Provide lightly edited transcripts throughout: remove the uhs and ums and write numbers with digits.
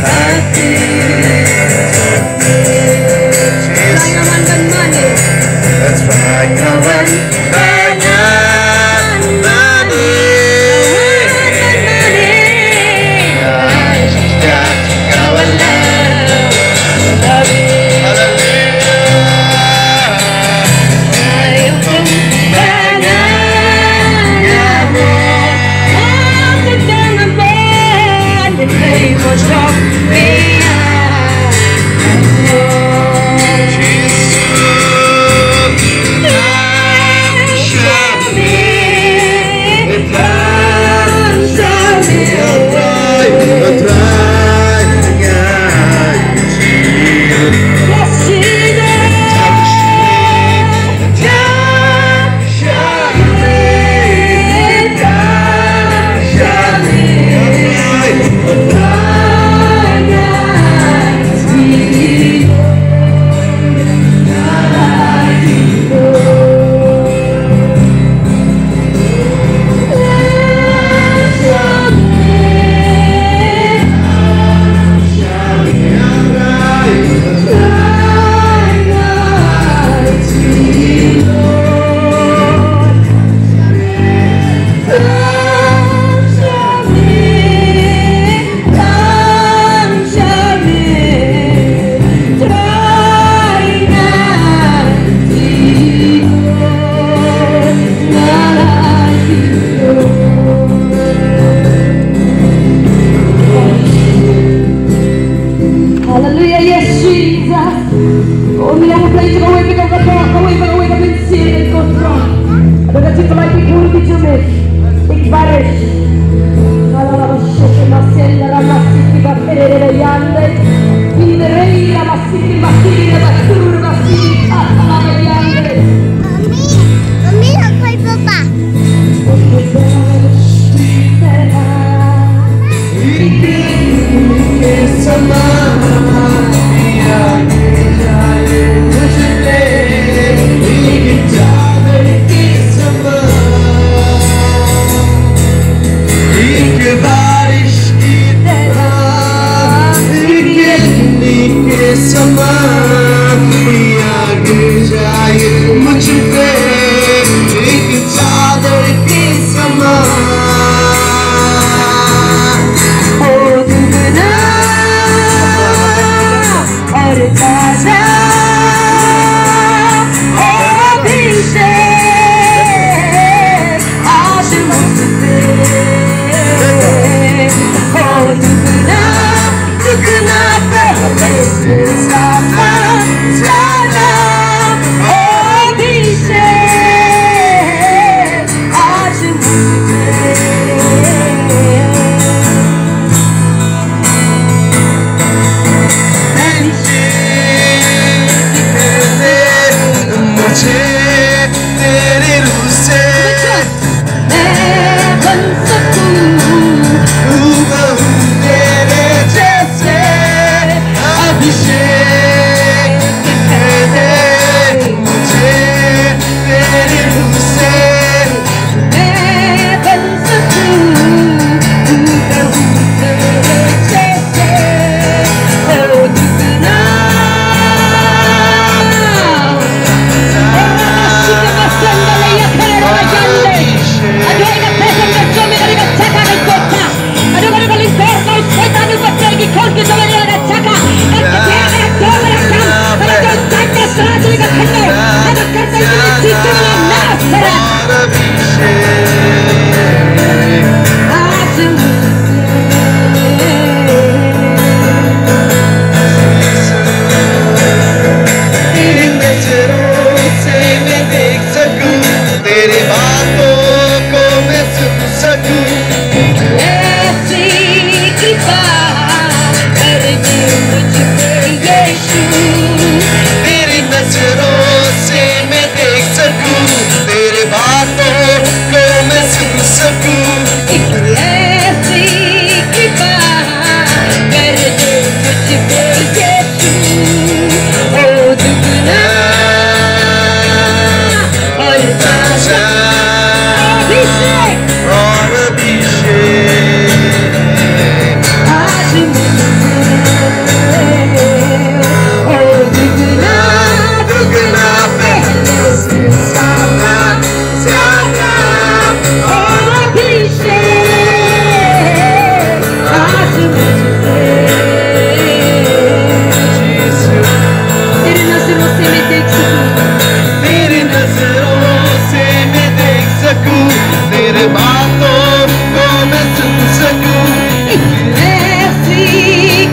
Hati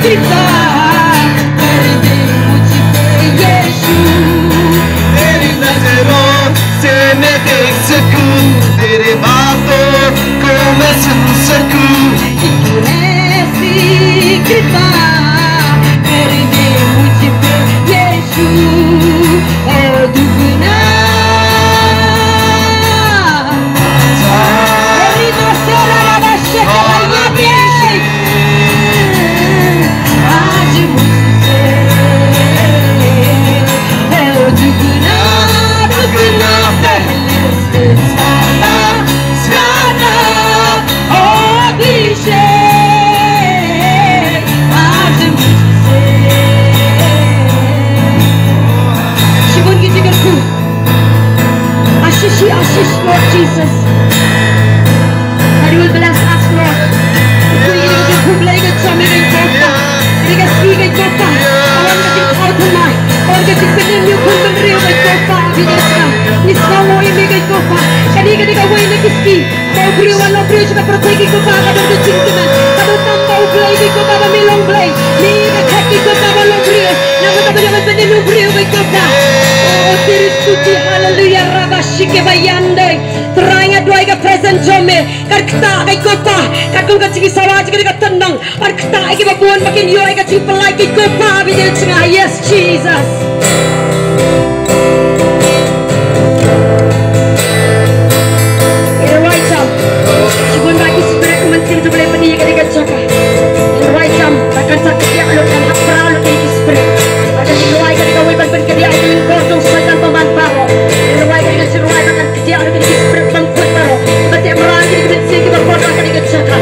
कृपा कर दे मुझ पे यीशु। तेरी नजरों से मैं देख सकूं, तेरे बातों को मैं सुन सकूं। एक ऐसी कृपा कर दे मुझ पे यीशु, और दुगना आज मुझसे दुगना दुगना पहले से ज्यादा अभिषेक आज मुझसे। शिवन की जिगर को आशीष आशीष Lord Jesus, that you will bless us Lord. Kublegen som in kofta, liga stiga i kofta. Awan ka ting out tonight, awan ka ting pinin yung kumbang rio i kofta. Videsna, nisna mo imiga i kofta. Kaniga diga way na kiski, mau brio wala brio siya protegi kofta ka doon yung tingkiman. Kadutang mau play i kofta ba milong play, liga kaki kofta wala brio. Nakatabi naman pinin yung brio i kofta. Oh, tiris suci, hallelujah, rabashi ke bayande. Terangnya dua iga present jome, karkta kay kofta, kakung ka sige sawa sige ka tenang, और खता के बबुन बकिन यो एक अच्छी पलाई की Copa भी दिल चंगा। Yes Jesus. In the right time, Sivan बाकी spirit kumantin tu boleh pergi ke dekat jaka. In the right time, akan sakit dia kalau kan hak peralu ke spirit. Akan diluai ke dekat weban pen ke dia itu korong setan paman paro. Diluai ke dekat siruai akan dia kalau ke dekat spirit bangkut paro. Berarti merang ke dekat sini ke berkorong ke dekat jaka.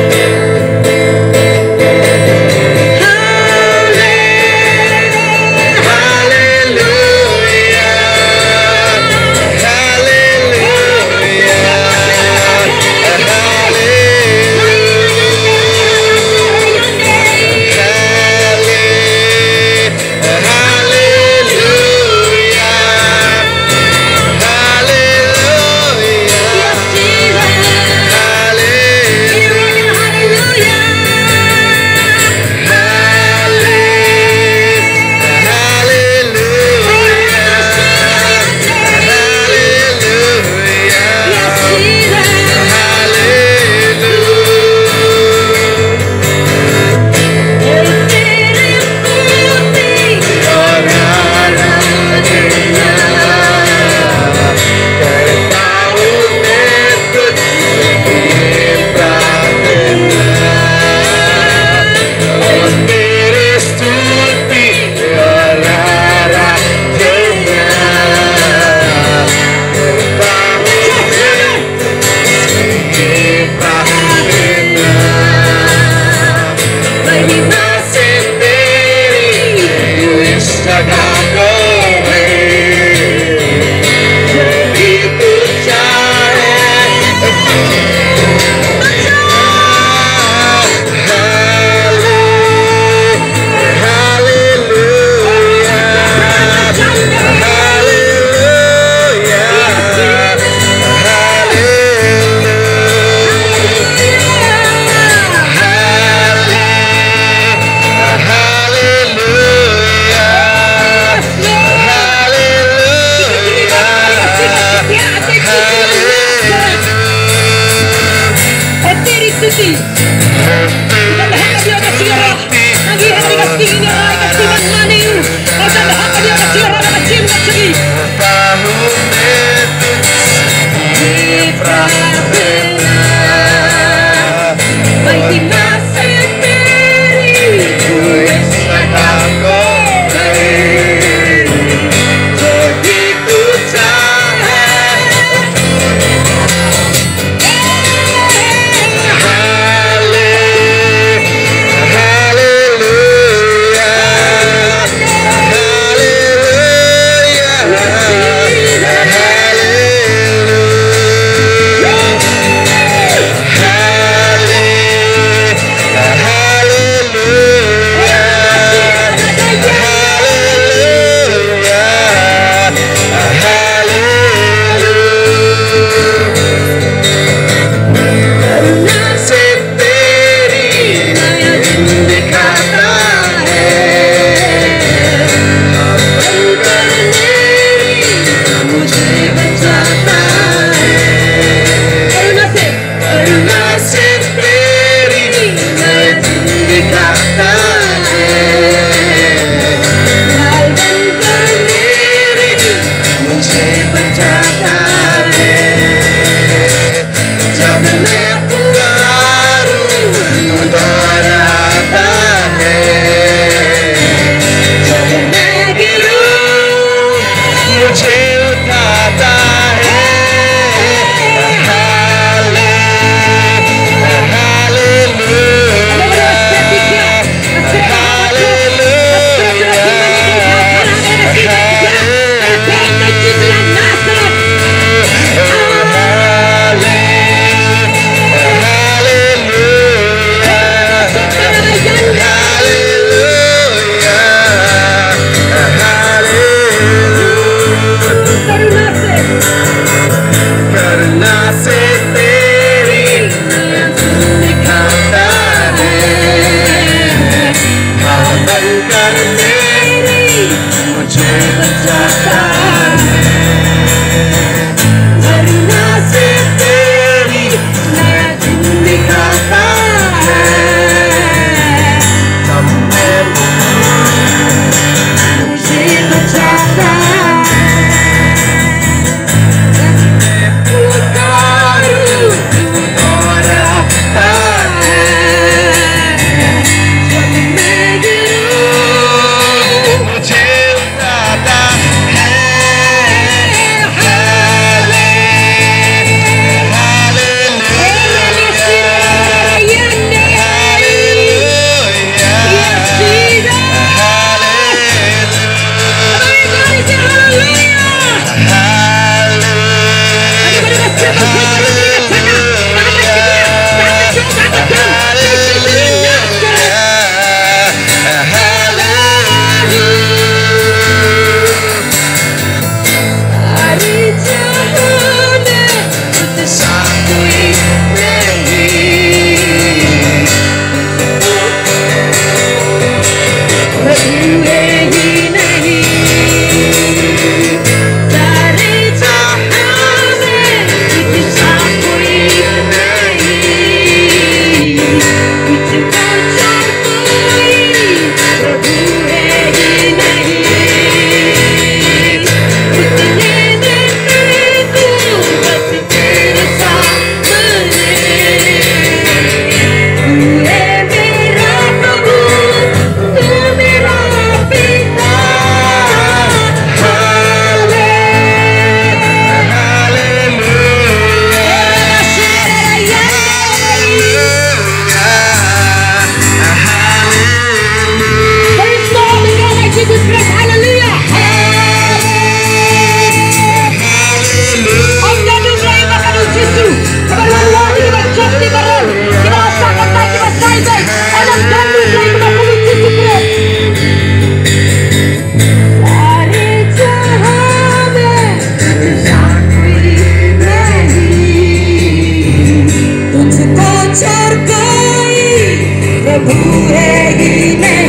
प्रभु है ही नहीं।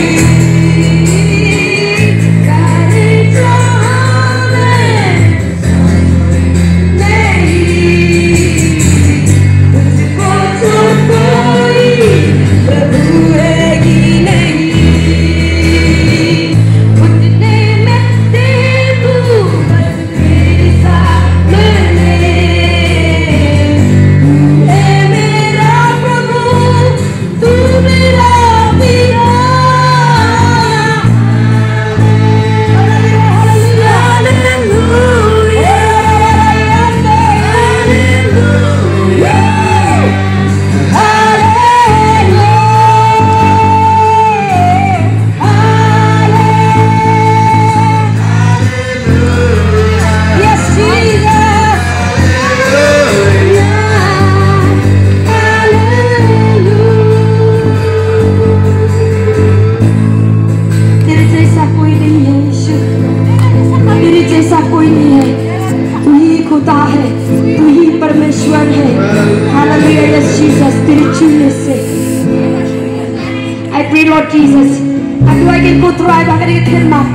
Lord Jesus, aku ingin kau try bahkan ingin khidmat,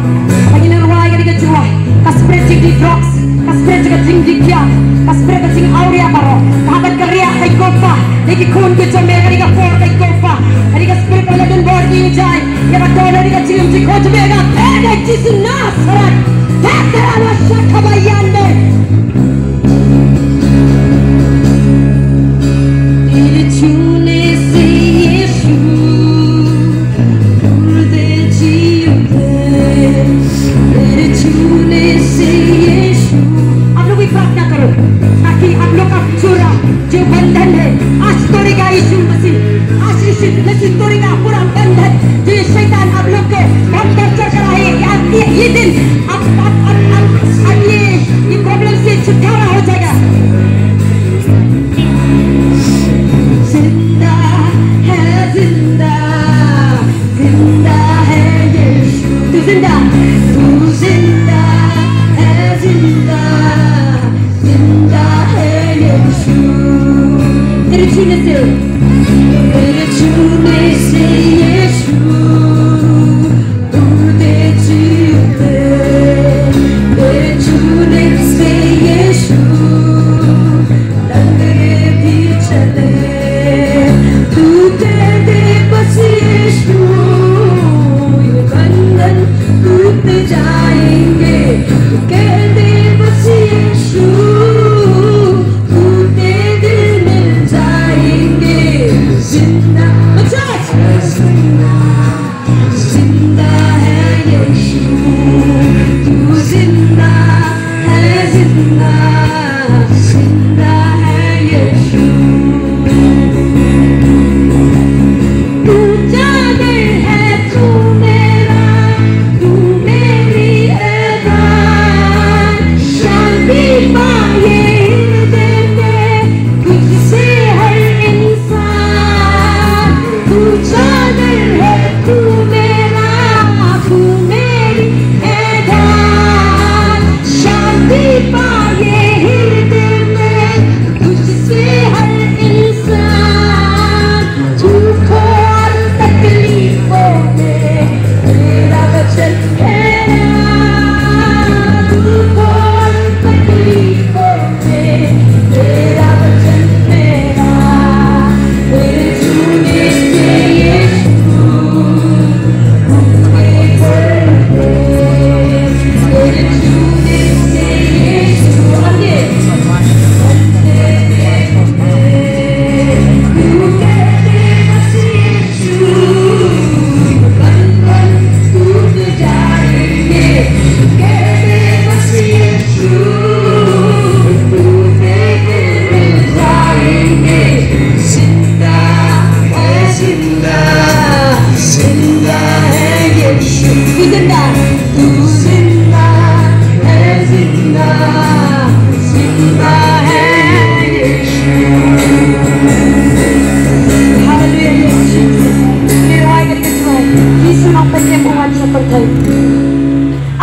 ingin ruai ingin jual, kasih cing di drugs, kasih cing di kiat, kasih cing auria baro, kahkan kerja kay kopa, lagi kun kita mereka ingin for kay kopa, ingin kasih kalau dan board ini jai, ya betul ingin cing cing kau tu mereka, eh Jesus Nazareth, tak ada syaka bayan deh.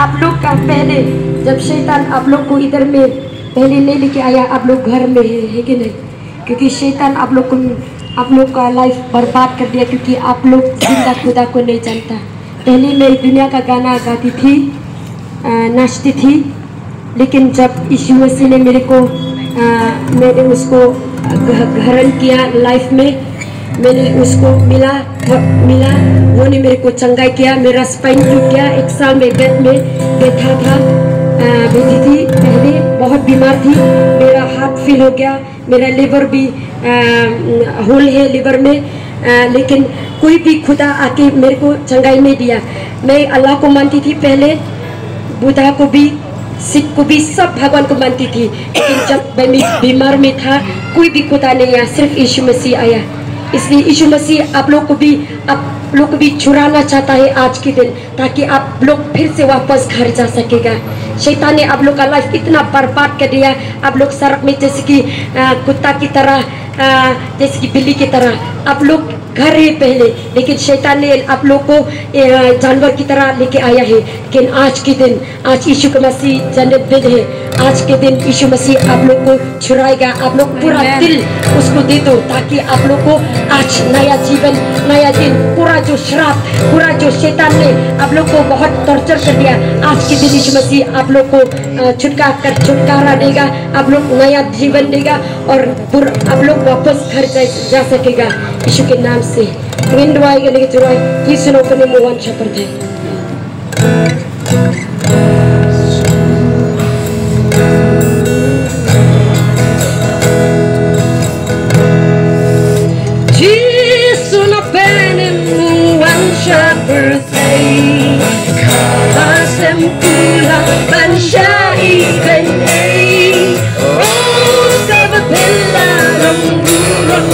आप लोग का पहले जब शैतान आप लोग को इधर में पहले नहीं लेके आया, आप लोग घर में है कि नहीं? क्योंकि शैतान आप लोग को आप लोग का लाइफ बर्बाद कर दिया, क्योंकि आप लोग जिंदा खुदा को नहीं जानता। पहले मैं दुनिया का गाना गाती थी, नाचती थी, लेकिन जब यीशु मसीह ने मैंने उसको ग्रहण किया लाइफ में, मैंने उसको मिला, वो ने मेरे को चंगाई किया। मेरा स्पाइन टूट गया, 1 साल में बेड में बैठी थी, पहले बहुत बीमार थी, मेरा हार्ट फेल हो गया, मेरा लिवर भी होल है लिवर में, लेकिन कोई भी खुदा आके मेरे को चंगाई नहीं दिया। मैं अल्लाह को मानती थी पहले, बुद्धा को भी, सिख को भी, सब भगवान को मानती थी, लेकिन जब मैं बीमार में था कोई भी खुदा नहीं आया, सिर्फ यीशु मसीह आया। इसलिए यीशु मसीह आप लोग को भी छुड़ाना चाहता है आज के दिन, ताकि आप लोग फिर से वापस घर जा सकेगा। शैतान ने आप लोग का लाइफ इतना बर्बाद कर दिया, आप लोग सड़क में जैसे कि कुत्ता की तरह, जैसे कि बिल्ली की तरह आप लोग घर है पहले, लेकिन शैतान ने आप लोग को जानवर की तरह लेके आया है। लेकिन आज के दिन, आज यीशु का मसीह जन्मदिन है, आज के दिन यीशु मसीह आप लोग को छुड़ाएगा। आप लोग पूरा दिल उसको दे दो, ताकि आप लोग को आज नया जीवन, नया दिन, पूरा जो श्राप, पूरा जो शैतान ने आप लोग को बहुत टॉर्चर कर दिया, आज के दिन यीशु मसीह आप लोग को छुटकारा देगा, आप लोग नया जीवन देगा, और आप लोग वापस घर जा सकेगा यीशु के नाम से। When do I get to write? Please open him one chapter. Jesus open him one chapter. Kasem pula bansha ikan ei. Oh, kabapella ramburan.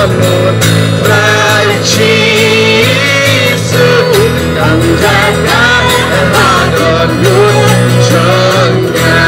namun Jisu Tanjakan Emadon Lujonga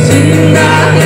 Zinda,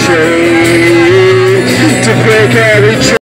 chain, to break every chain.